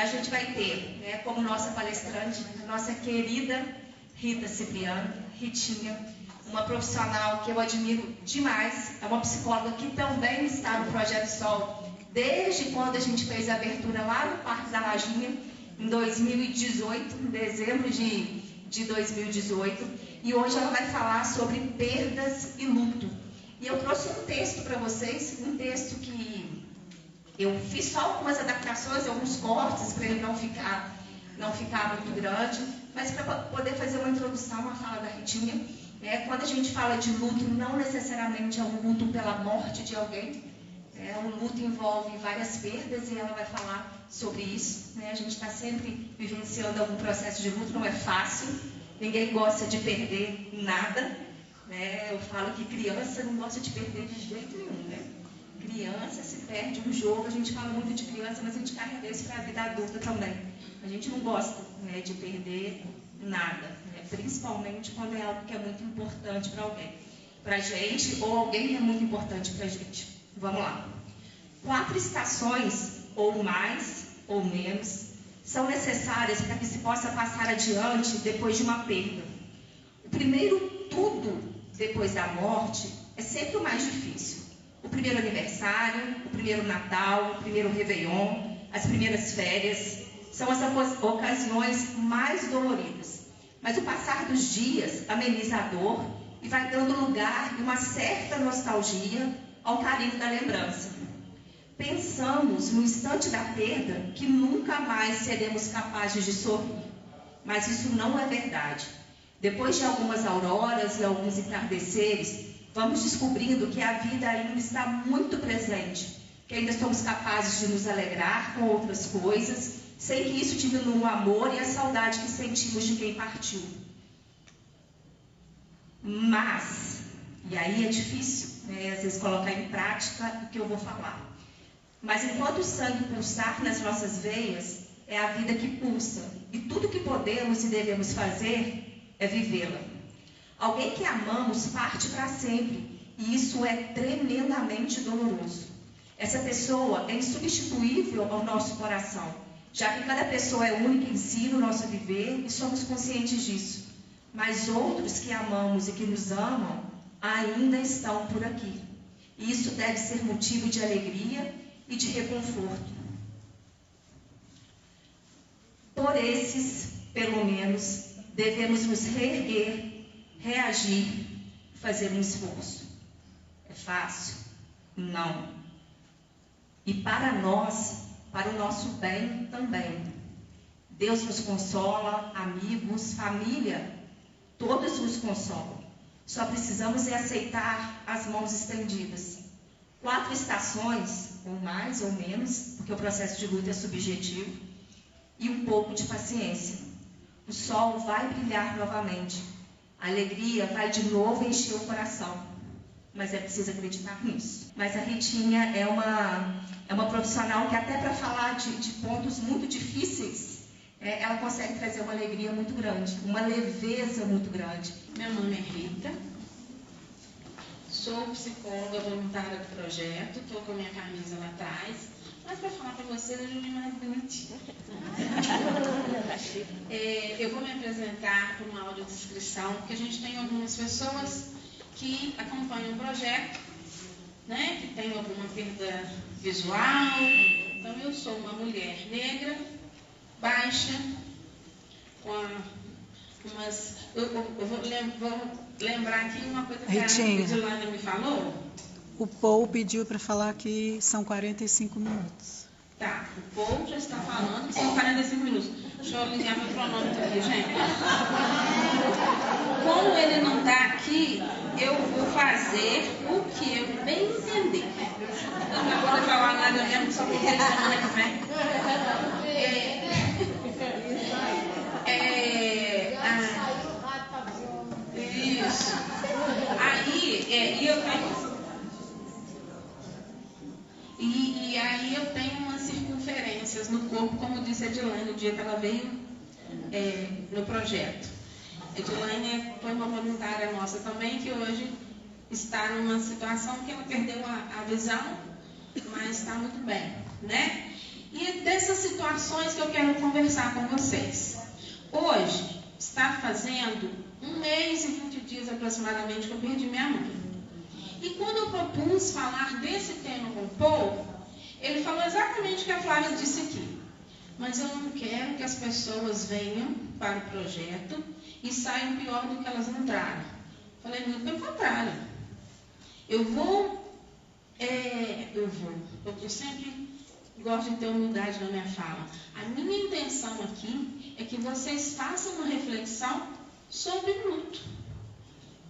gente vai ter, né, como nossa palestrante, a nossa querida Rita Cipriano, Ritinha, uma profissional que eu admiro demais, é uma psicóloga que também está no Projeto Sol, desde quando a gente fez a abertura lá no Parque da Lajinha, em 2018, em dezembro de 2018, e hoje ela vai falar sobre perdas e luto. E eu trouxe um texto para vocês, um texto que eu fiz só algumas adaptações, alguns cortes, para ele não ficar muito grande, mas para poder fazer uma introdução à fala da Ritinha. Quando a gente fala de luto, não necessariamente é um luto pela morte de alguém, o luto envolve várias perdas e ela vai falar sobre isso. A gente está sempre vivenciando algum processo de luto, não é fácil, ninguém gosta de perder nada. Eu falo que criança não gosta de perder de jeito nenhum. Criança se perde um jogo, a gente fala muito de criança, mas a gente carrega isso para a vida adulta também. A gente não gosta de perder nada, principalmente quando é algo que é muito importante para alguém, para a gente, ou alguém que é muito importante para a gente. Vamos lá. 4 estações, ou mais, ou menos, são necessárias para que se possa passar adiante depois de uma perda. O primeiro tudo depois da morte é sempre o mais difícil. O primeiro aniversário, o primeiro Natal, o primeiro Réveillon, as primeiras férias, são as ocasiões mais doloridas. Mas o passar dos dias ameniza a dor e vai dando lugar a uma certa nostalgia ao carinho da lembrança. Pensamos no instante da perda que nunca mais seremos capazes de sorrir. Mas isso não é verdade. Depois de algumas auroras e alguns entardeceres, vamos descobrindo que a vida ainda está muito presente, que ainda somos capazes de nos alegrar com outras coisas, sem que isso diminua o amor e a saudade que sentimos de quem partiu. Mas, e aí é difícil, às vezes colocar em prática o que eu vou falar. Mas enquanto o sangue pulsar nas nossas veias, é a vida que pulsa, e tudo que podemos e devemos fazer é vivê-la. Alguém que amamos parte para sempre, e isso é tremendamente doloroso. Essa pessoa é insubstituível ao nosso coração, já que cada pessoa é única em si no nosso viver e somos conscientes disso. Mas outros que amamos e que nos amam ainda estão por aqui. E isso deve ser motivo de alegria e de reconforto. Por esses, pelo menos, devemos nos reerguer, reagir, fazer um esforço. É fácil? Não. E para nós, para o nosso bem também. Deus nos consola, amigos, família, todos nos consolam. Só precisamos aceitar as mãos estendidas. 4 estações, ou mais ou menos, porque o processo de luto é subjetivo, e um pouco de paciência. O sol vai brilhar novamente. A alegria vai de novo encher o coração. Mas é preciso acreditar nisso. Mas a Ritinha é uma profissional que até para falar de pontos muito difíceis, ela consegue trazer uma alegria muito grande, uma leveza muito grande. Meu nome é Rita, sou psicóloga voluntária do projeto, estou com a minha camisa lá atrás. Mas para falar para vocês, eu vim mais bonitinha. Eu vou me apresentar por uma audiodescrição, porque a gente tem algumas pessoas que acompanham o projeto, que tem alguma perda visual. Então, eu sou uma mulher negra, baixa, com umas... Eu vou lembrar aqui uma coisa que Ritinha, a Edilana me falou. O Paul pediu para falar que são 45 minutos. Tá, o Paul já está falando que são 45 minutos. Deixa eu ligar meu cronômetro aqui, gente. Como ele não está aqui, eu vou fazer o que eu bem entender. Eu não vou falar nada mesmo, só porque ele semana que vem. Isso. Aí, eu tenho... E aí eu tenho umas circunferências no corpo, como disse a Edilane no dia que ela veio no projeto. A Edilane foi uma voluntária nossa também, que hoje está numa situação que ela perdeu a visão, mas está muito bem, E dessas situações que eu quero conversar com vocês. Hoje está fazendo 1 mês e 20 dias aproximadamente que eu perdi minha mãe. E quando eu propus falar desse tema com o povo, ele falou exatamente o que a Flávia disse aqui. Mas eu não quero que as pessoas venham para o projeto e saiam pior do que elas entraram. Falei, muito pelo contrário. Eu sempre gosto de ter humildade na minha fala. A minha intenção aqui é que vocês façam uma reflexão sobre luto.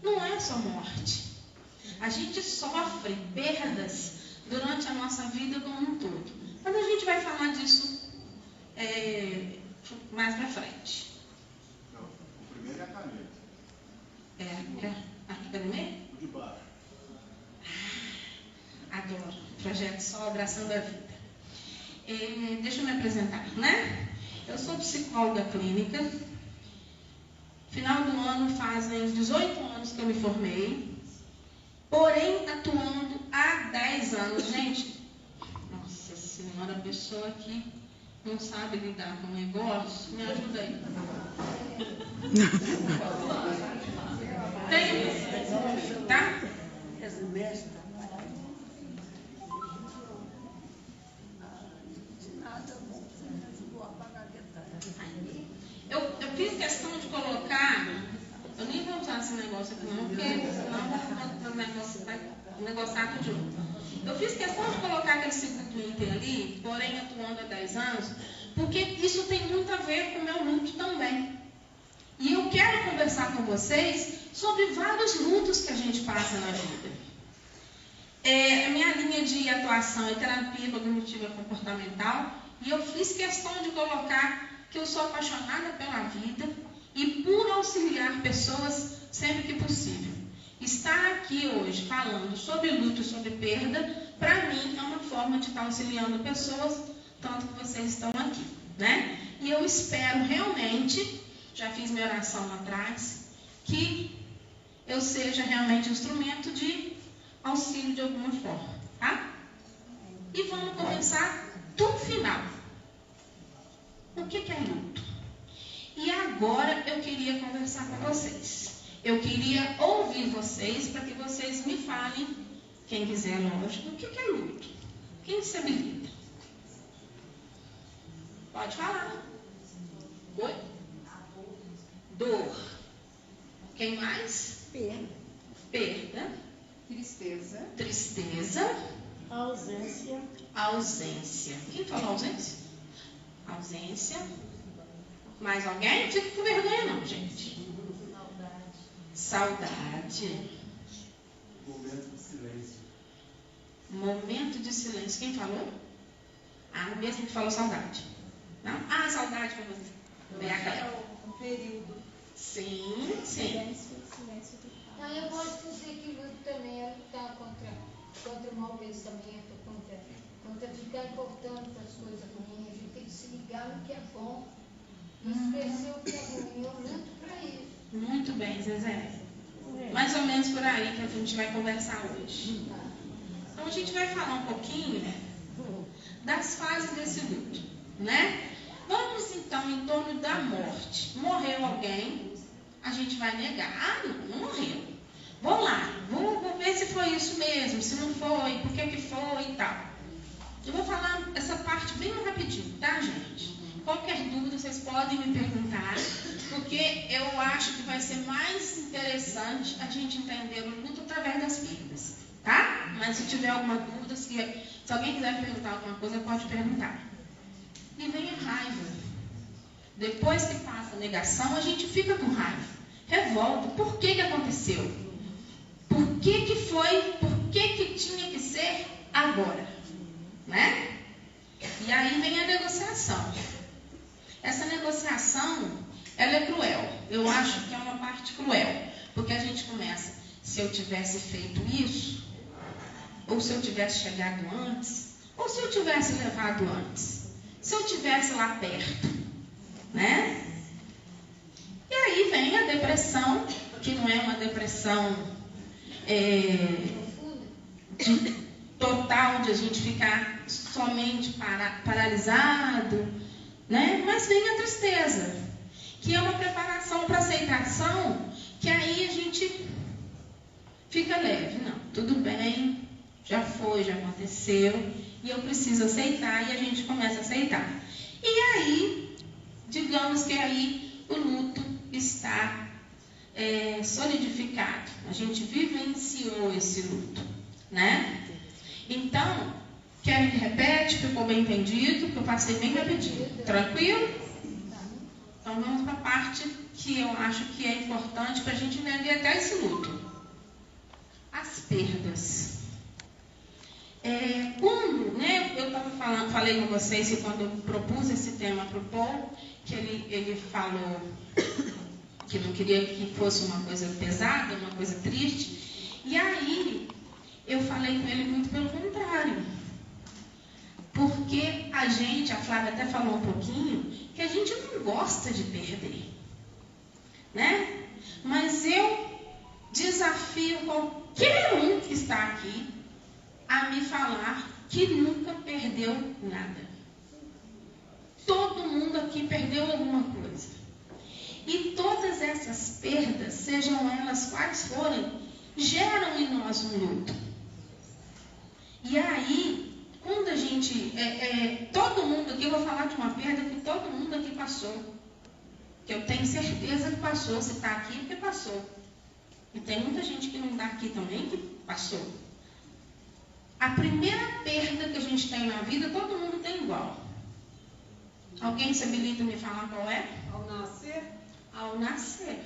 Não é só morte. A gente sofre perdas durante a nossa vida como um todo. Mas a gente vai falar disso mais pra frente. Não, o primeiro é a caneta. Aqui para mim? O de baixo. Adoro. Projeto Sol Abraçando a Vida. Deixa eu me apresentar, né? Eu sou psicóloga clínica. Final do ano fazem 18 anos que eu me formei. Porém, atuando há 10 anos. Gente, nossa senhora, a pessoa que não sabe lidar com o negócio, me ajuda aí. Tem? Tá? Eu fiz questão de colocar, eu nem vou usar esse negócio aqui não, porque senão o negócio de outro. Eu fiz questão de colocar aquele segundo item ali, porém atuando há 10 anos, porque isso tem muito a ver com o meu luto também. E eu quero conversar com vocês sobre vários lutos que a gente passa na vida. A minha linha de atuação é terapia cognitiva comportamental, e eu fiz questão de colocar que eu sou apaixonada pela vida e por auxiliar pessoas sempre que possível. Estar aqui hoje falando sobre luto e sobre perda, para mim é uma forma de estar auxiliando pessoas, tanto que vocês estão aqui, né? E eu espero realmente, já fiz minha oração lá atrás, que eu seja realmente um instrumento de auxílio de alguma forma, tá? E vamos começar do final. O que é luto? E agora eu queria conversar com vocês. Eu queria ouvir vocês para que vocês me falem, quem quiser, lógico, o que é luto? Quem se habilita? Pode falar. Oi? Dor. Quem mais? Perda. Tristeza. Ausência. Quem falou ausência? Ausência. Mais alguém? Não fica com vergonha não, gente. Saudade. Momento de silêncio. Momento de silêncio. Quem falou? Mesmo que falou saudade. Não? Saudade para você. Um período. Sim. Não, eu gosto de dizer que luto também é lutar contra o mau pensamento, contra ficar importando para as coisas ruins. A gente tem que se ligar no que é bom e esquecer o que é ruim. Eu luto para isso. Muito bem, Zezé. Mais ou menos por aí que a gente vai conversar hoje. Então a gente vai falar um pouquinho das fases desse luto, né? Vamos então em torno da morte. Morreu alguém, a gente vai negar. Não morreu. Vou lá, vou ver se foi isso mesmo, se não foi, por que foi e tal. Eu vou falar essa parte bem rapidinho, tá, gente? Qualquer dúvida vocês podem me perguntar, porque eu acho que vai ser mais interessante a gente entender o luto através das perdas, tá? Mas se tiver alguma dúvida, se alguém quiser perguntar alguma coisa, pode perguntar. E vem a raiva. Depois que passa a negação, a gente fica com raiva. Revolta. Por que aconteceu? Por que foi? Por que tinha que ser agora? Né? E aí vem a negociação. Essa negociação, ela é cruel. Eu acho que é uma parte cruel. Porque a gente começa, se eu tivesse feito isso, ou se eu tivesse chegado antes, ou se eu tivesse levado antes, se eu tivesse lá perto, né? E aí vem a depressão, que não é uma depressão total de a gente ficar somente paralisado, né? Mas vem a tristeza, que é uma preparação para aceitação, que aí a gente fica leve. Não, tudo bem, já foi, já aconteceu, e eu preciso aceitar, e a gente começa a aceitar. E aí, digamos que aí o luto está solidificado. A gente vivenciou esse luto, né? Então, quer que repete? Ficou bem entendido? Que eu passei bem rapidinho. Tranquilo? Então, vamos para a parte que eu acho que é importante para a gente entender até esse luto. As perdas. Quando, né, eu falei com vocês que quando eu propus esse tema para o Paul, que ele falou que não queria que fosse uma coisa pesada, uma coisa triste. E aí, eu falei com ele muito pelo contrário. Porque a Flávia até falou um pouquinho, que a gente não gosta de perder. Né? Mas eu desafio qualquer um que está aqui a me falar que nunca perdeu nada. Todo mundo aqui perdeu alguma coisa. E todas essas perdas, sejam elas quais forem, geram em nós um luto. E aí, quando a gente... todo mundo aqui, eu vou falar de uma perda que todo mundo aqui passou. Que eu tenho certeza que passou. Se está aqui, porque passou. E tem muita gente que não está aqui também, que passou. A primeira perda que a gente tem na vida, todo mundo tem igual. Alguém se habilita a me falar qual é? Ao nascer. Ao nascer.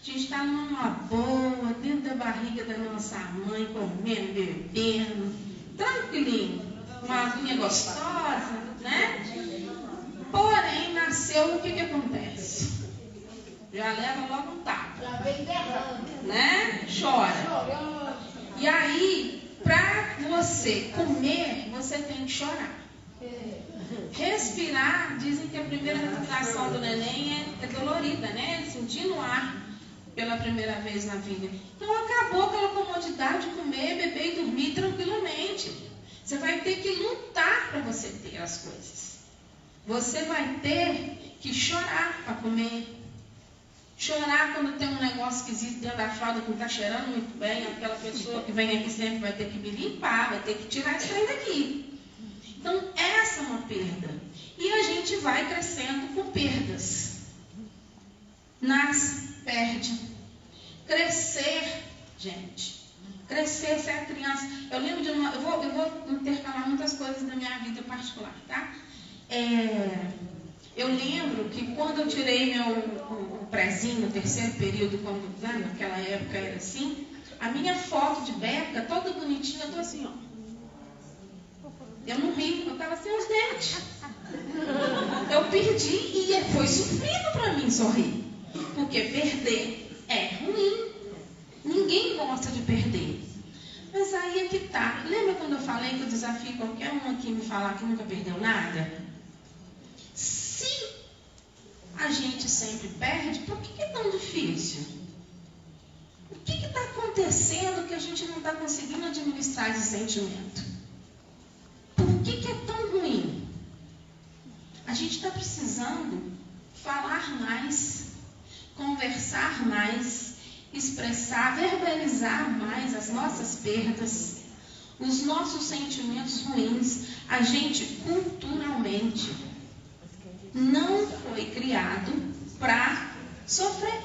A gente está numa boa, dentro da barriga da nossa mãe, comendo, bebendo, tranquilinho, uma aguinha gostosa, né? Porém, nasceu, o que acontece? Já leva logo um tapa. Já vem berrando. Né? Chora. Chorando. E aí, para você comer, você tem que chorar. Respirar, dizem que a primeira respiração do neném é dolorida, né? Ele sentindo o ar pela primeira vez na vida. Então acabou aquela comodidade de comer, beber e dormir tranquilamente. Você vai ter que lutar para você ter as coisas. Você vai ter que chorar para comer. Chorar quando tem um negócio esquisito dentro da fralda que não está cheirando muito bem. Aquela pessoa que vem aqui sempre vai ter que me limpar, vai ter que tirar esse trem daqui. Então, essa é uma perda. E a gente vai crescendo com perdas. Nasce, perde. Crescer, gente. Crescer, ser criança. Eu lembro de uma... Eu vou intercalar muitas coisas da minha vida particular, tá? Eu lembro que quando eu tirei o prézinho, o terceiro período, quando naquela época era assim, a minha foto de beca, toda bonitinha, eu tô assim, ó. Eu não ri, eu estava sem os dentes. Eu perdi e foi sofrido para mim sorrir. Porque perder é ruim. Ninguém gosta de perder. Mas aí é que tá. Lembra quando eu falei que eu desafio qualquer um aqui me falar que nunca perdeu nada? Se a gente sempre perde, por que é tão difícil? O que está acontecendo que a gente não está conseguindo administrar esse sentimento? Por que é tão ruim? A gente está precisando falar mais, conversar mais, expressar, verbalizar mais as nossas perdas, os nossos sentimentos ruins. A gente, culturalmente, não foi criado para sofrer,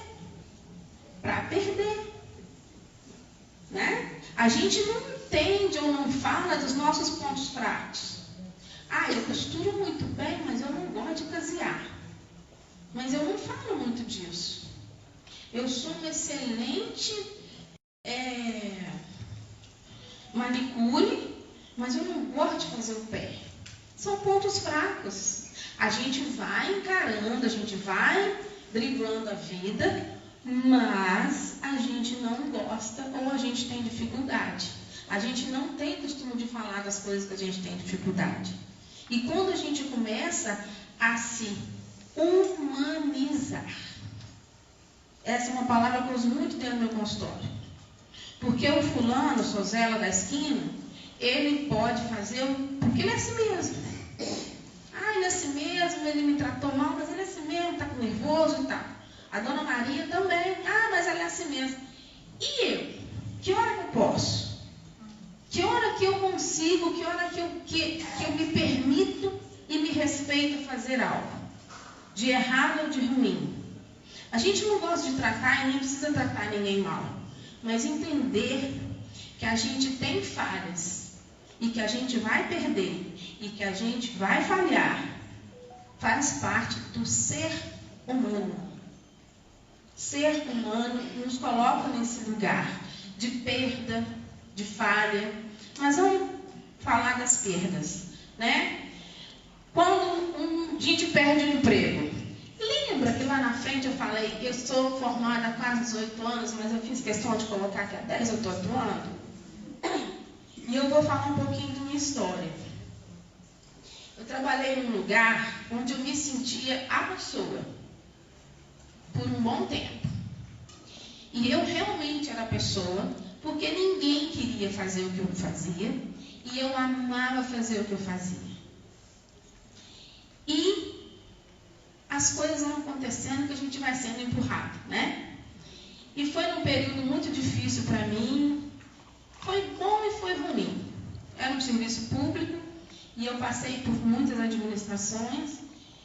para perder. Né? A gente não entende ou não fala dos nossos pontos fracos. Eu costuro muito bem, mas eu não gosto de casear. Mas eu não falo muito disso. Eu sou um excelente manicure, mas eu não gosto de fazer o pé. São pontos fracos. A gente vai encarando, a gente vai driblando a vida, mas a gente não gosta ou a gente tem dificuldade. A gente não tem costume de falar das coisas que a gente tem dificuldade. E quando a gente começa a se humanizar, essa é uma palavra que eu uso muito dentro do meu consultório. Porque o fulano, o Sozela da esquina, ele pode fazer, porque ele é assim mesmo. Ele é assim mesmo, ele me tratou mal, mas ele é assim mesmo, está nervoso e tal. A dona Maria também, mas ela é assim mesmo. E eu? Que hora que eu posso? Que hora que eu consigo, que hora que eu me permito e me respeito fazer algo? De errado ou de ruim? A gente não gosta de tratar e nem precisa tratar ninguém mal. Mas entender que a gente tem falhas e que a gente vai perder e que a gente vai falhar faz parte do ser humano. Ser humano nos coloca nesse lugar de perda, de falha. Mas vamos falar das perdas, né? Quando a gente perde um emprego, lembra que lá na frente eu falei, eu sou formada há quase 18 anos, mas eu fiz questão de colocar que há 10 eu estou atuando? E eu vou falar um pouquinho da minha história. Eu trabalhei num lugar onde eu me sentia a pessoa por um bom tempo. E eu realmente era a pessoa, porque ninguém queria fazer o que eu fazia, e eu amava fazer o que eu fazia. E as coisas vão acontecendo que a gente vai sendo empurrado, né? E foi num período muito difícil para mim. Foi bom e foi ruim. Era um serviço público e eu passei por muitas administrações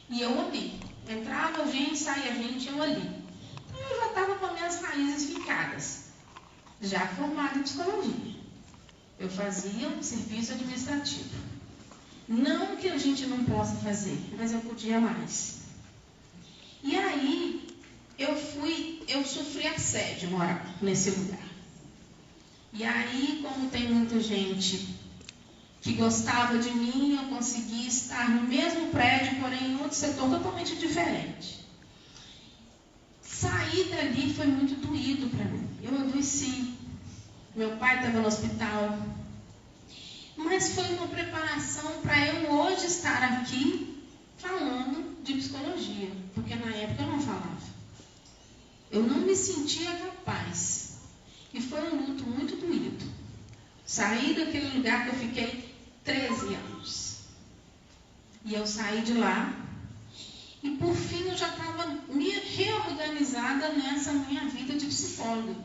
e eu ali. Entrava gente, saía gente, eu ali. Então eu já estava com as minhas raízes fincadas, já formada em psicologia. Eu fazia um serviço administrativo. Não que a gente não possa fazer, mas eu podia mais. E aí eu sofri assédio moral nesse lugar. E aí, como tem muita gente que gostava de mim, eu consegui estar no mesmo prédio, porém em outro setor totalmente diferente. Sair dali foi muito doído para mim. Eu adoeci. Meu pai estava no hospital. Mas foi uma preparação para eu hoje estar aqui falando de psicologia. Porque na época eu não falava. Eu não me sentia capaz. E foi um luto muito doído. Saí daquele lugar que eu fiquei 13 anos. E eu saí de lá. E por fim eu já estava reorganizada nessa minha vida de psicóloga.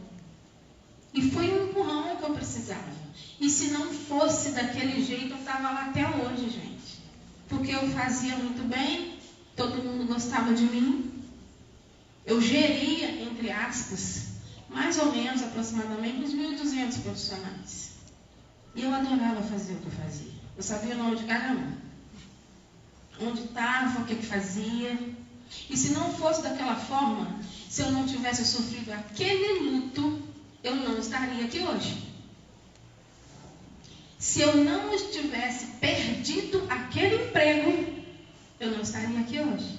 E foi um empurrão que eu precisava. E se não fosse daquele jeito, eu estava lá até hoje, gente. Porque eu fazia muito bem, todo mundo gostava de mim. Eu geria, entre aspas, mais ou menos, aproximadamente, uns 1.200 profissionais. E eu adorava fazer o que eu fazia. Eu sabia o nome de cada um. Onde estava, o que fazia. E se não fosse daquela forma, se eu não tivesse sofrido aquele luto, eu não estaria aqui hoje. Se eu não tivesse perdido aquele emprego, eu não estaria aqui hoje.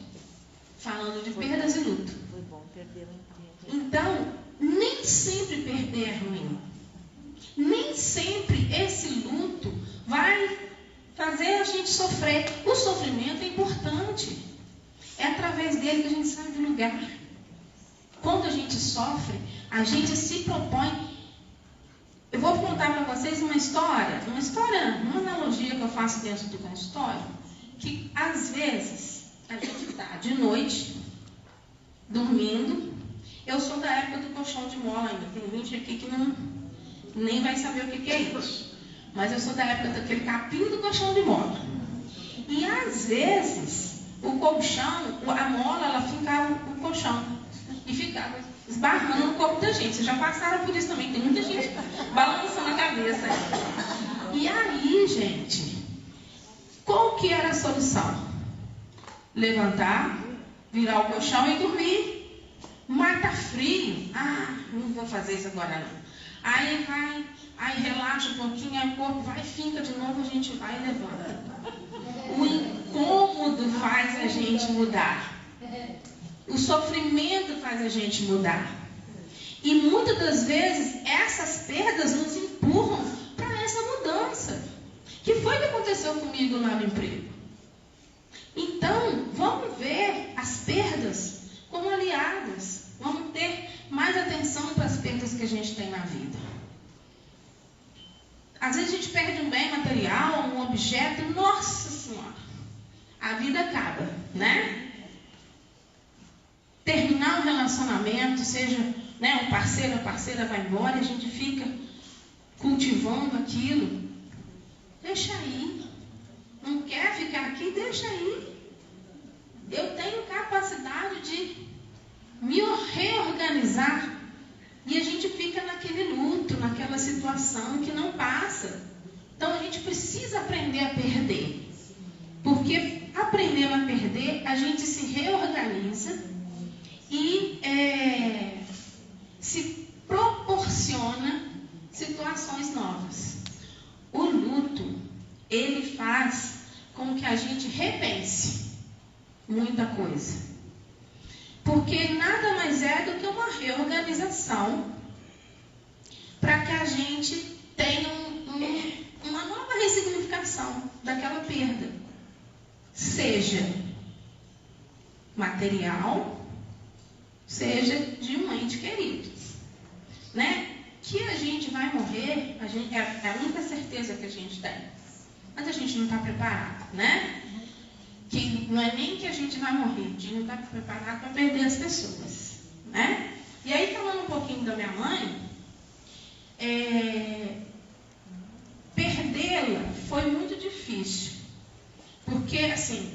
Falando de perdas e luto. Foi bom perder o emprego. Então, nem sempre perder é ruim. Nem sempre esse luto vai fazer a gente sofrer. O sofrimento é importante. É através dele que a gente sai do lugar. Quando a gente sofre, a gente se propõe. Eu vou contar para vocês uma história, uma analogia que eu faço dentro do consultório, que às vezes a gente está de noite, dormindo. Eu sou da época do colchão de mola ainda. Tem gente aqui que nem vai saber o que é isso. Mas eu sou da época daquele capim do colchão de mola. E às vezes, o colchão, a mola, ela ficava no colchão. E ficava esbarrando no corpo da gente. Vocês já passaram por isso também. Tem muita gente balançando a cabeça. E aí, gente, qual que era a solução? Levantar, virar o colchão e dormir. Mas tá frio. Não vou fazer isso agora não. Aí relaxa um pouquinho, aí o corpo vai, finca de novo, a gente vai e levanta. O incômodo faz a gente mudar. O sofrimento faz a gente mudar. E muitas das vezes essas perdas nos empurram para essa mudança. Que foi o que aconteceu comigo lá no emprego. Então, vamos ver as perdas como aliadas. Vamos ter mais atenção para as perdas que a gente tem na vida. Às vezes a gente perde um bem material, um objeto, nossa Senhora, a vida acaba, né? Terminar um relacionamento, seja, né, um parceiro ou parceira vai embora, e a gente fica cultivando aquilo. Deixa aí. Não quer ficar aqui? Deixa aí. Eu tenho capacidade de me reorganizar. E a gente fica naquele luto, naquela situação que não passa. Então a gente precisa aprender a perder. Porque aprendendo a perder, a gente se reorganiza e se proporciona situações novas. O luto, ele faz com que a gente repense muita coisa. Porque nada mais é do que uma reorganização para que a gente tenha uma nova ressignificação daquela perda. Seja material, seja de um ente querido. Né? Que a gente vai morrer, é a única certeza que a gente tem. Mas a gente não está preparado, né? Que não é nem que a gente vai morrer, a gente não está preparado para perder as pessoas, né? E aí, falando um pouquinho da minha mãe, perdê-la foi muito difícil. Porque, assim,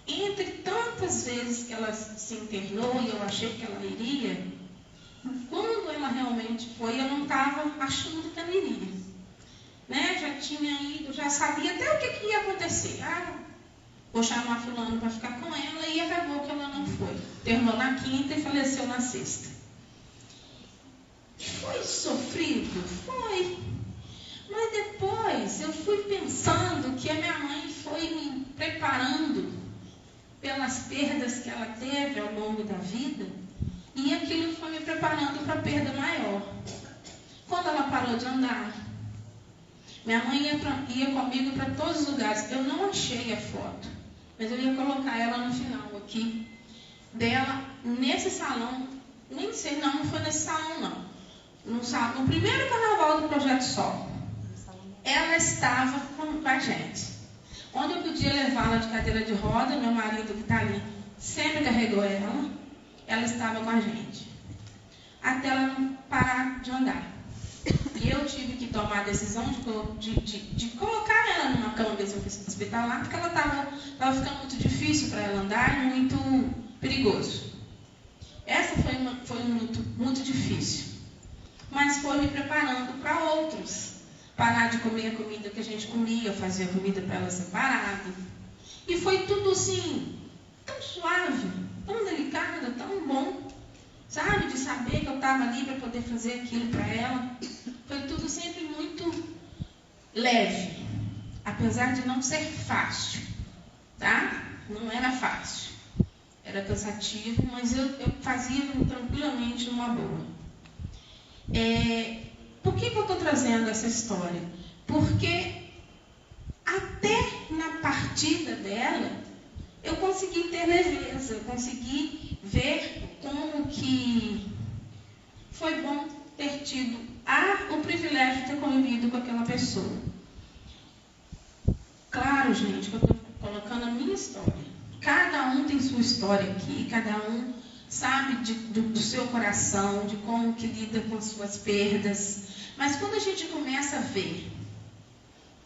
entre tantas vezes que ela se internou e eu achei que ela iria, quando ela realmente foi, eu não estava achando que ela iria. Né? Já tinha ido, já sabia até o que ia acontecer. Vou chamar fulano para ficar com ela, e acabou que ela não foi. Terminou na quinta e faleceu na sexta. Foi sofrido? Foi. Mas depois eu fui pensando que a minha mãe foi me preparando pelas perdas que ela teve ao longo da vida, e aquilo foi me preparando para a perda maior. Quando ela parou de andar, minha mãe ia comigo para todos os lugares. Eu não achei a foto, mas eu ia colocar ela no final aqui, dela, nesse salão. Nem sei, não foi nesse salão, não. No primeiro carnaval do Projeto Sol. Ela estava com a gente. Onde eu podia levá-la de cadeira de roda, meu marido que está ali sempre carregou ela. Ela estava com a gente. Até ela não parar de andar. E eu tive que tomar a decisão de colocar ela numa cama hospitalar, porque ela estava ficando muito difícil para ela andar e muito perigoso. Essa foi um luto muito difícil. Mas foi me preparando para outros. Parar de comer a comida que a gente comia, fazer a comida para ela separada. E foi tudo assim, tão suave, tão delicado, tão bom. Sabe? De saber que eu estava ali para poder fazer aquilo para ela. Foi tudo sempre muito leve. Apesar de não ser fácil. Tá? Não era fácil. Era cansativo, mas eu fazia tranquilamente uma boa. Por que eu estou trazendo essa história? Porque até na partida dela, eu consegui ter leveza, eu consegui ver como que foi bom ter tido o privilégio de ter convivido com aquela pessoa. Claro, gente, que eu estou colocando a minha história. Cada um tem sua história aqui, cada um sabe do seu coração, de como que lida com as suas perdas. Mas quando a gente começa a ver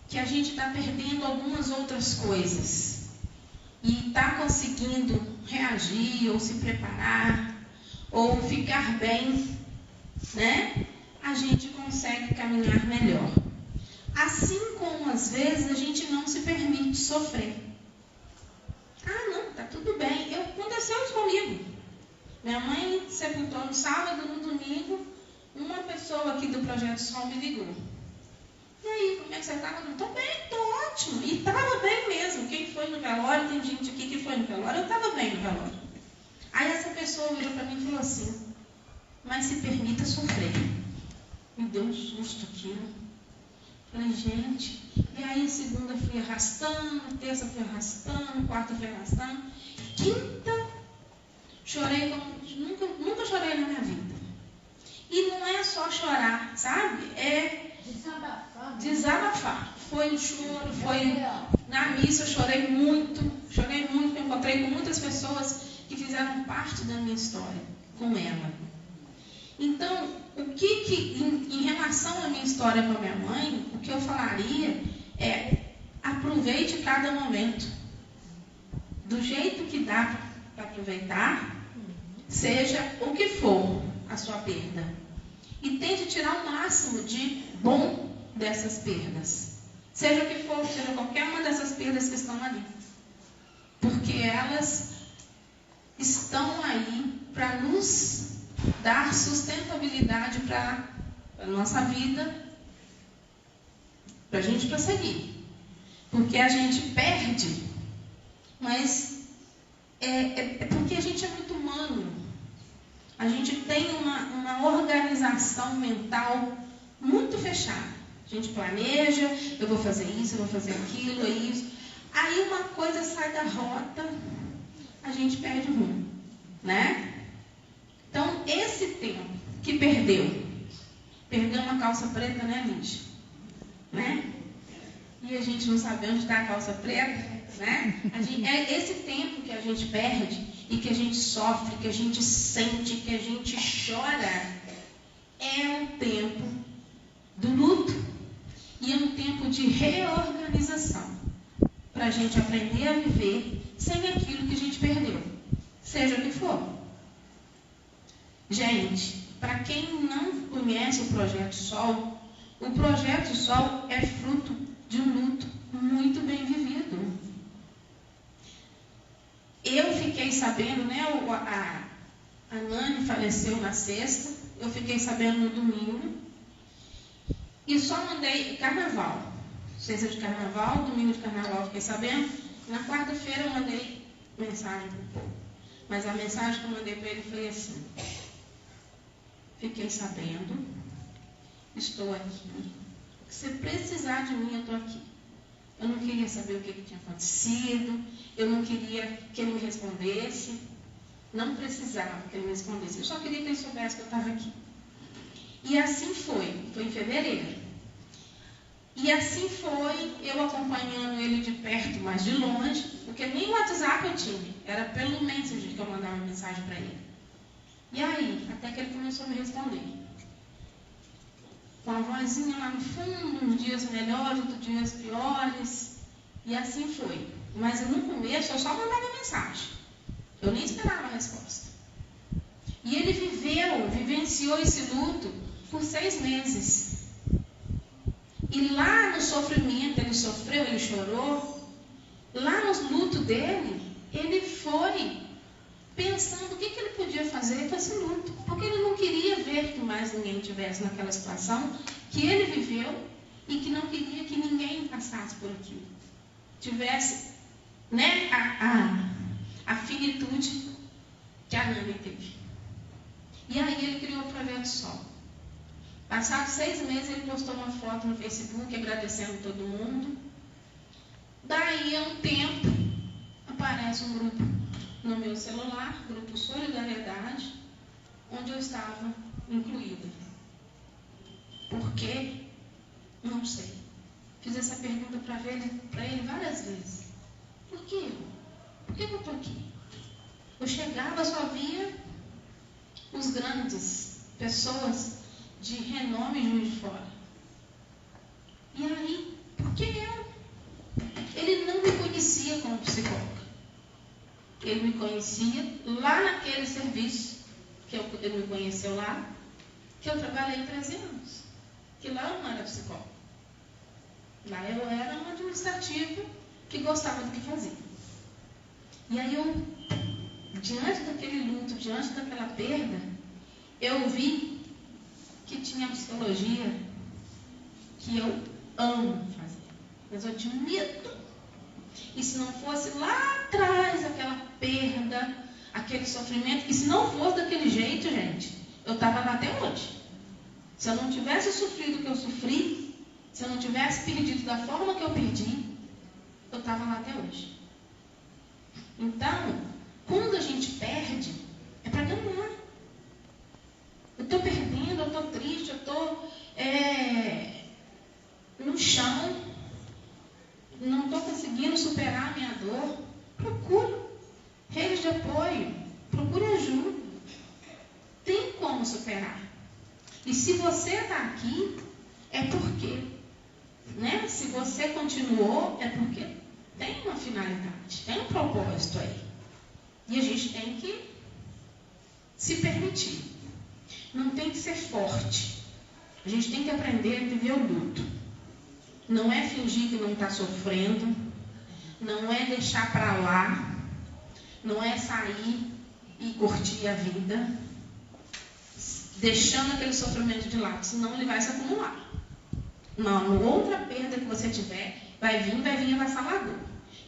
que a gente está perdendo algumas outras coisas e está conseguindo reagir ou se preparar ou ficar bem, né? A gente consegue caminhar melhor. Assim como às vezes a gente não se permite sofrer. Não, tá tudo bem. Aconteceu isso comigo. Minha mãe sepultou no sábado, no domingo, uma pessoa aqui do Projeto Sol me ligou. E aí, como é que você estava? Estou bem, estou ótimo. E estava bem mesmo. Quem foi no velório, tem gente aqui que foi no velório, eu estava bem no velório. Aí essa pessoa virou para mim e falou assim, mas se permita sofrer. Me deu um susto aquilo. Falei, gente. E aí, segunda fui arrastando, terça fui arrastando, quarta fui arrastando. Quinta, chorei como nunca chorei na minha vida. E não é só chorar, sabe? É Desabafar. Foi um choro, foi... Na missa eu chorei muito, me encontrei com muitas pessoas que fizeram parte da minha história, com ela. Então, em relação à minha história com a minha mãe, o que eu falaria é: aproveite cada momento. Do jeito que dá para aproveitar, seja o que for a sua perda. E tente tirar o máximo de bom dessas perdas. Seja o que for, seja qualquer uma dessas perdas que estão ali. Porque elas estão aí para nos dar sustentabilidade para a nossa vida, para a gente prosseguir. Porque a gente perde, mas é porque a gente é muito humano. A gente tem uma organização mental muito fechada. A gente planeja, eu vou fazer isso, eu vou fazer aquilo, é isso. Aí uma coisa sai da rota, a gente perde o rumo, né? Então, esse tempo que perdeu uma calça preta, né, Lídia? Né? E a gente não sabe onde está a calça preta, né? É esse tempo que a gente perde e que a gente sofre, que a gente sente, que a gente chora, é um tempo do luto e é um tempo de reorganização para a gente aprender a viver sem aquilo que a gente perdeu, seja o que for. Gente, para quem não conhece o Projeto Sol é fruto de um luto muito bem vivido. Eu fiquei sabendo, né, a Nani faleceu na sexta, eu fiquei sabendo no domingo, e só mandei carnaval, sexta de carnaval, domingo de carnaval eu fiquei sabendo, na quarta-feira eu mandei mensagem para o povo, mas a mensagem que eu mandei para ele foi assim: fiquei sabendo, estou aqui, se precisar de mim eu estou aqui. Eu não queria saber o que tinha acontecido, eu não queria que ele me respondesse, não precisava que ele me respondesse, eu só queria que ele soubesse que eu estava aqui. E assim foi em fevereiro. E assim foi, eu acompanhando ele de perto, mas de longe, porque nem o WhatsApp eu tinha, era pelo Messenger que eu mandava mensagem para ele. E aí, até que ele começou a me responder. Com a vozinha lá no fundo, uns dias melhores, outros dias piores. E assim foi. Mas no começo eu só mandava mensagem. Eu nem esperava a resposta. E ele vivenciou esse luto por 6 meses. E lá no sofrimento, ele sofreu, ele chorou. Lá no luto dele, ele foi pensando o que ele podia fazer com esse luto. Porque ele não queria ver que mais ninguém estivesse naquela situação que ele viveu e que não queria que ninguém passasse por aquilo. Tivesse, né, a finitude que a Nani teve. E aí ele criou o Projeto Sol. Passados 6 meses ele postou uma foto no Facebook agradecendo todo mundo. Daí a um tempo aparece um grupo no meu celular, Grupo Solidariedade, onde eu estava incluída. Por quê? Não sei. Fiz essa pergunta para ele várias vezes. Por que eu? Por que eu estou aqui? Eu chegava, só via os grandes, pessoas de renome em Juiz de Fora. E aí, por que eu? Ele não me conhecia como psicóloga. Ele me conhecia lá naquele serviço, ele me conheceu lá, que eu trabalhei 13 anos. Que lá eu não era psicóloga. Lá eu era uma administrativa que gostava do que fazia. E aí eu, diante daquele luto, diante daquela perda, eu vi que tinha psicologia que eu amo fazer. Mas eu tinha medo. E se não fosse lá atrás aquela perda, aquele sofrimento, e se não fosse daquele jeito, gente, eu estava lá até hoje. Se eu não tivesse sofrido o que eu sofri, se eu não tivesse perdido da forma que eu perdi, eu estava lá até hoje. Então, quando a gente perde, é para ganhar. Eu estou perdendo, eu estou triste, eu estou de apoio, procure ajuda. Tem como superar. E se você está aqui, é porque, né? Se você continuou, é porque tem uma finalidade, tem um propósito aí. E a gente tem que se permitir. Não tem que ser forte. A gente tem que aprender a viver o luto. Não é fingir que não está sofrendo. Não é deixar para lá. Não é sair e curtir a vida, deixando aquele sofrimento de lado, senão ele vai se acumular. Não, outra perda que você tiver, vai vir avassalador.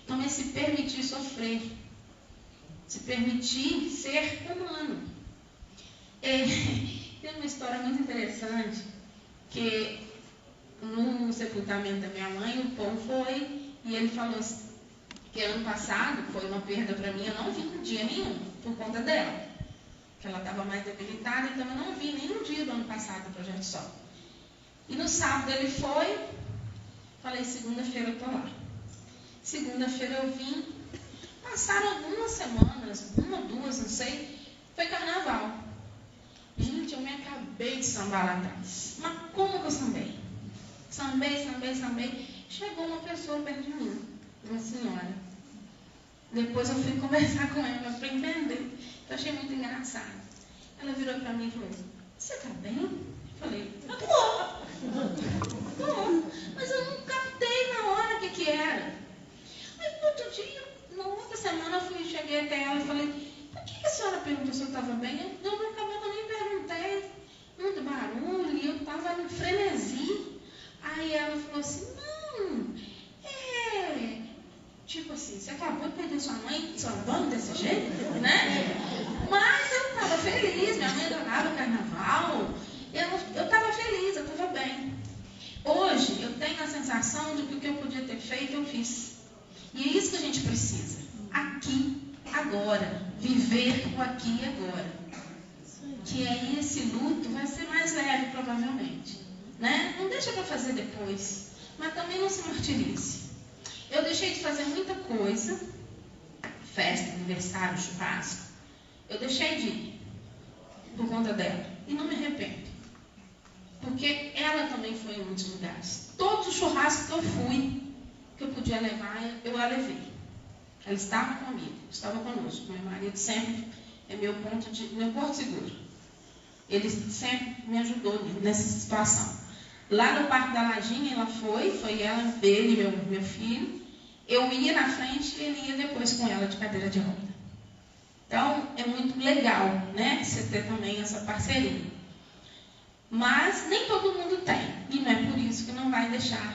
Então é se permitir sofrer. Se permitir ser humano. Tem uma história muito interessante, que no sepultamento da minha mãe, o povo foi, e ele falou assim, que ano passado foi uma perda para mim, eu não vi um dia nenhum, por conta dela. Que ela estava mais debilitada, então eu não vi nenhum dia do ano passado do Projeto Sol. E no sábado ele foi, falei, segunda-feira eu estou lá. Segunda-feira eu vim, passaram algumas semanas, uma, duas, não sei, foi carnaval. Gente, eu me acabei de sambar lá atrás. Mas como que eu sambei? Sambei. Chegou uma pessoa perto de mim, uma senhora. Depois eu fui conversar com ela para entender. Eu achei muito engraçado. Ela virou para mim e falou, você está bem? Eu falei, tô. Mas eu não captei na hora o que era. Aí no outro dia, na outra semana, eu cheguei até ela e falei, por que a senhora perguntou se eu estava bem? Eu não acabou que eu nem perguntei. Muito barulho, eu estava em frenesi. Aí ela falou assim, não, tipo assim, você acabou de perder sua mãe sambando desse jeito, né? Mas eu estava feliz, minha mãe adorava carnaval. Eu estava feliz, eu estava bem. Hoje eu tenho a sensação de que o que eu podia ter feito, eu fiz. E é isso que a gente precisa. Aqui, agora. Viver o aqui e agora. Que aí esse luto vai ser mais leve, provavelmente. Né? Não deixa para fazer depois. Mas também não se martirize. Eu deixei de fazer muita coisa. Festa, aniversário, churrasco. Eu deixei de ir. Por conta dela. E não me arrependo. Porque ela também foi em muitos lugares. Todos os churrascos que eu fui, que eu podia levar, eu a levei. Ela estava comigo, estava conosco. Meu marido sempre é meu porto seguro. Ele sempre me ajudou nessa situação. Lá no Parque da Lajinha, ela foi ela, ele, meu filho. Eu ia na frente e ele ia depois com ela de cadeira de roda. Então, é muito legal, né? Você ter também essa parceria. Mas nem todo mundo tem. E não é por isso que não vai deixar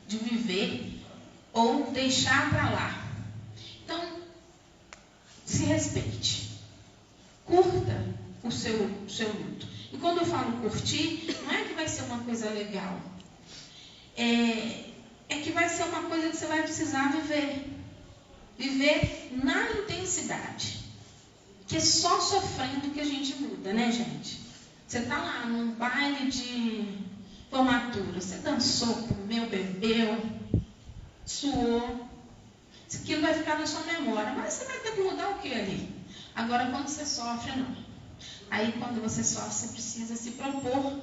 de viver ou deixar para lá. Então, se respeite. Curta o seu luto. E quando eu falo curtir, não é que vai ser uma coisa legal. É que vai ser uma coisa que você vai precisar viver. Viver na intensidade. Que é só sofrendo que a gente muda, né, gente? Você está lá num baile de formatura, você dançou, comeu, bebeu, suou. Isso aquilo vai ficar na sua memória, mas você vai ter que mudar o que ali? Agora, quando você sofre, não. Aí, quando você sofre, você precisa se propor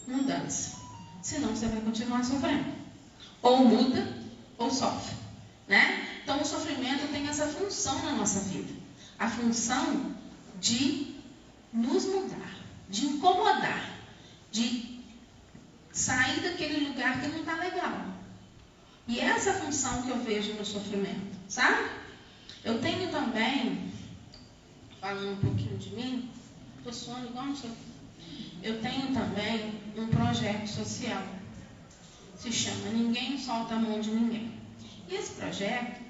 mudança. Senão, você vai continuar sofrendo. Ou muda, ou sofre. Né? Então, o sofrimento tem essa função na nossa vida. A função de nos mudar, de incomodar, de sair daquele lugar que não está legal. E essa é a função que eu vejo no sofrimento, sabe? Eu tenho também, falando um pouquinho de mim, estou suando igual um sofrimento. Eu tenho também um projeto social. Se chama Ninguém Solta a Mão de Ninguém. E esse projeto,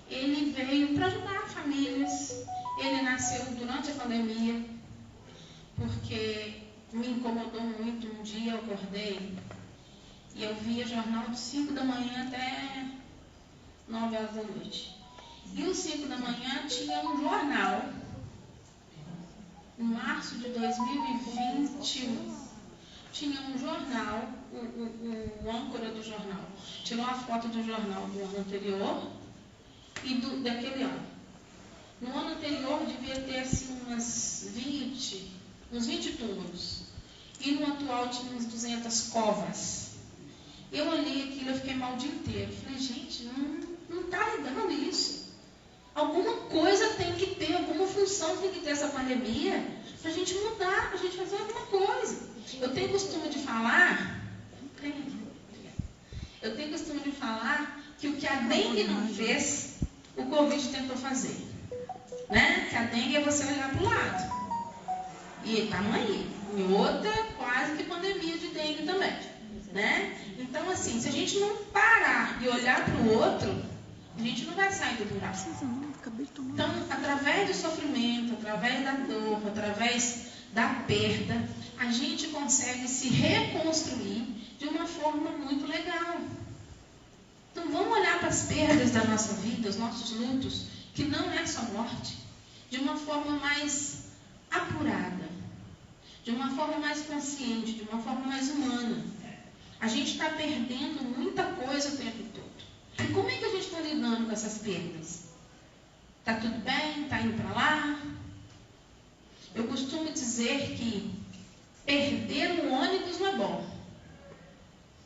ele veio para ajudar famílias. Ele nasceu durante a pandemia, porque me incomodou muito. Um dia eu acordei e eu via jornal de 5 da manhã até 9 horas da noite. E os 5 da manhã tinha um jornal. Em março de 2021, tinha um jornal, o âncora do jornal tirou a foto do jornal do ano anterior e daquele ano. No ano anterior, de devia ter assim uns 20 túmulos. E no atual tinha uns 200 covas. Eu olhei aquilo, eu fiquei mal o dia inteiro. Falei, gente, não está legal isso. Alguma coisa tem que ter, alguma função tem que ter essa pandemia para a gente mudar, para a gente fazer alguma coisa. Eu tenho costume de falar que o que a dengue não fez, o Covid tentou fazer. Né? Que a dengue é você olhar para o lado. E estamos aí. Em outra quase que pandemia de dengue também. Né? Então, assim, se a gente não parar e olhar para o outro, a gente não vai sair do buraco. Então, através do sofrimento, através da dor, através da perda, a gente consegue se reconstruir de uma forma muito legal. Então, vamos olhar para as perdas da nossa vida, os nossos lutos, que não é só morte, de uma forma mais apurada, de uma forma mais consciente, de uma forma mais humana. A gente está perdendo muita coisa o tempo todo. E como é que a gente está lidando com essas perdas? Está tudo bem? Está indo para lá? Eu costumo dizer que perder um ônibus não é bom.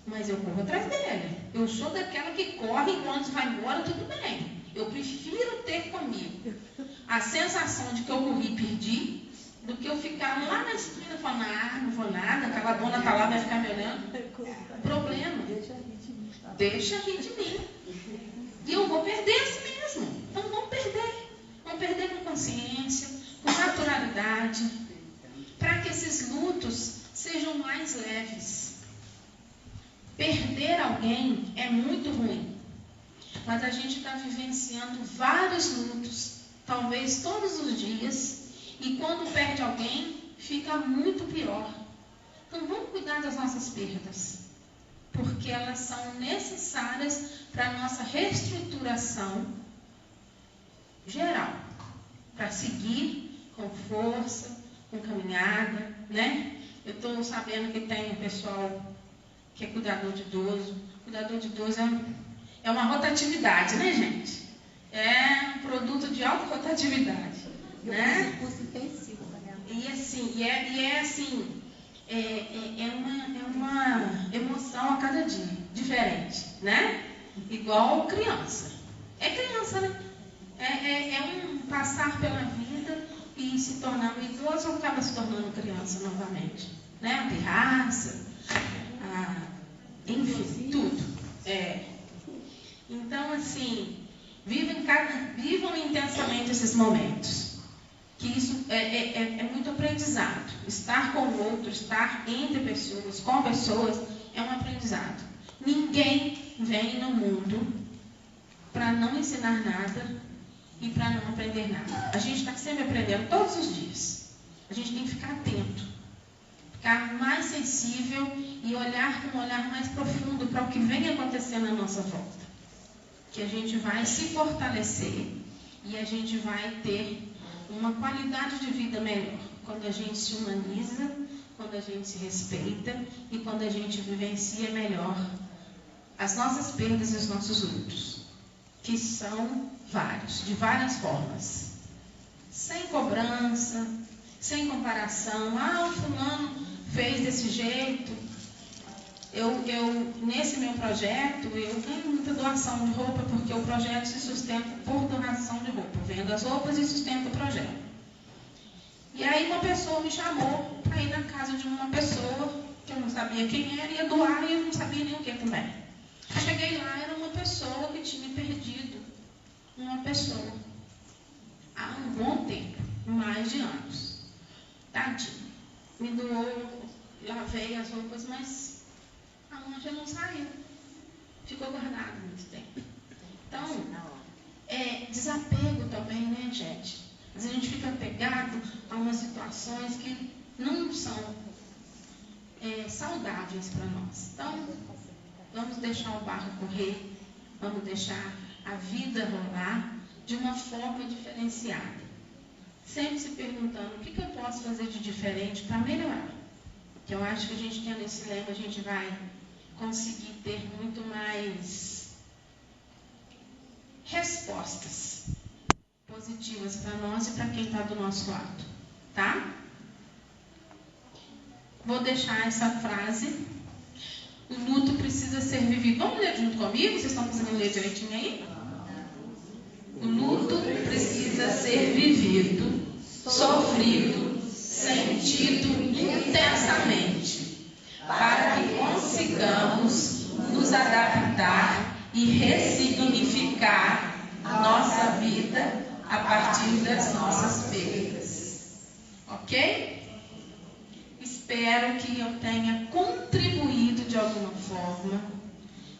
Mas eu corro atrás dele. Eu sou daquela que corre e quando vai embora, tudo bem. Eu prefiro ter comigo a sensação de que eu corri e perdi, do que eu ficar lá na esquina falando, não vou nada, aquela dona está lá, vai ficar me olhando. Problema. Deixa rir de mim. E eu vou perder assim mesmo. Então vamos perder. Vamos perder com consciência, com naturalidade, para que esses lutos sejam mais leves. Perder alguém é muito ruim. Mas a gente está vivenciando vários lutos, talvez todos os dias, e quando perde alguém, fica muito pior. Então vamos cuidar das nossas perdas, porque elas são necessárias para a nossa reestruturação geral, para seguir com força, com caminhada, né? Eu estou sabendo que tem um pessoal que é cuidador de idoso. Cuidador de idoso é uma rotatividade, né, gente? É um produto de alta rotatividade, né? E assim, é uma emoção a cada dia, diferente, né? Igual criança. É criança, né? É um passar pela vida e se tornar um idoso ou acaba se tornando criança novamente, né? A pirraça, enfim, tudo. Então, assim, vivam intensamente esses momentos. Que isso é muito aprendizado. Estar com o outro, estar entre pessoas, com pessoas, é um aprendizado. Ninguém vem no mundo para não ensinar nada e para não aprender nada. A gente está sempre aprendendo todos os dias. A gente tem que ficar atento, ficar mais sensível e olhar com um olhar mais profundo para o que vem acontecendo à nossa volta. Que a gente vai se fortalecer e a gente vai ter uma qualidade de vida melhor quando a gente se humaniza, quando a gente se respeita e quando a gente vivencia melhor as nossas perdas e os nossos lutos, que são vários, de várias formas, sem cobrança, sem comparação. O fulano fez desse jeito. Nesse meu projeto, eu tenho muita doação de roupa, porque o projeto se sustenta por doação de roupa. Eu vendo as roupas e sustento o projeto. E aí uma pessoa me chamou para ir na casa de uma pessoa, que eu não sabia quem era, ia doar e eu não sabia nem o que também. Cheguei lá, era uma pessoa que tinha perdido uma pessoa há um bom tempo, mais de anos. Tadinho. Me doou, lavei as roupas, mas a mancha não saiu. Ficou guardado muito tempo. Então, desapego também, né, gente? Às vezes a gente fica apegado a umas situações que não são saudáveis para nós. Então, vamos deixar o barco correr, vamos deixar a vida rolar de uma forma diferenciada. Sempre se perguntando o que eu posso fazer de diferente para melhorar. Que eu acho que a gente tendo esse lema, a gente vai conseguir ter muito mais respostas positivas para nós e para quem está do nosso lado, tá? Vou deixar essa frase. O luto precisa ser vivido. Vamos ler junto comigo? Vocês estão conseguindo ler direitinho aí? O luto precisa ser vivido, sofrido, sentido intensamente, para que consigamos nos adaptar e ressignificar a nossa vida a partir das nossas perdas. Ok? Espero que eu tenha contribuído de alguma forma.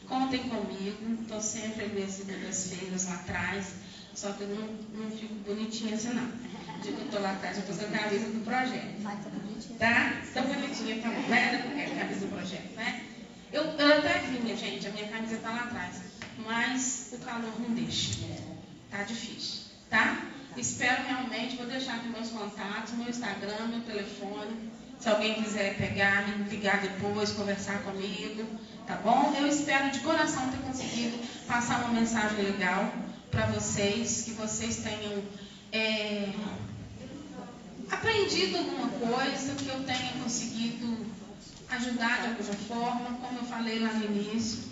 Contem comigo. Estou sempre ali às segundas-feiras lá atrás. Só que eu não fico bonitinha assim, não. Eu estou lá atrás, eu estou com a camisa do projeto. Tá? Tão bonitinha, tá bom? É a camisa do projeto, né? Eu até vinha, gente, a minha camisa está lá atrás. Mas o calor não deixa. Tá difícil, tá? Espero realmente, vou deixar aqui meus contatos, meu Instagram, meu telefone. Se alguém quiser pegar, me ligar depois, conversar comigo, tá bom? Eu espero de coração ter conseguido passar uma mensagem legal para vocês, que vocês tenham aprendido alguma coisa, que eu tenha conseguido ajudar de alguma forma. Como eu falei lá no início,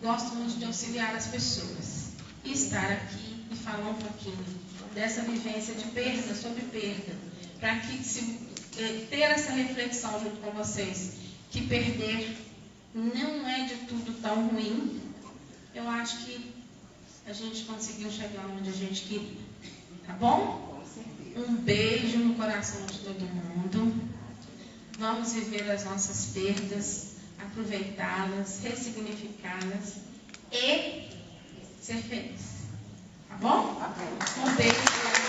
gosto muito de auxiliar as pessoas. E estar aqui e falar um pouquinho dessa vivência de perda sobre perda, para que ter essa reflexão junto com vocês, que perder não é de tudo tão ruim. Eu acho que a gente conseguiu chegar onde a gente queria, tá bom? Um beijo no coração de todo mundo. Vamos viver as nossas perdas, aproveitá-las, ressignificá-las e ser feliz, tá bom? Um beijo.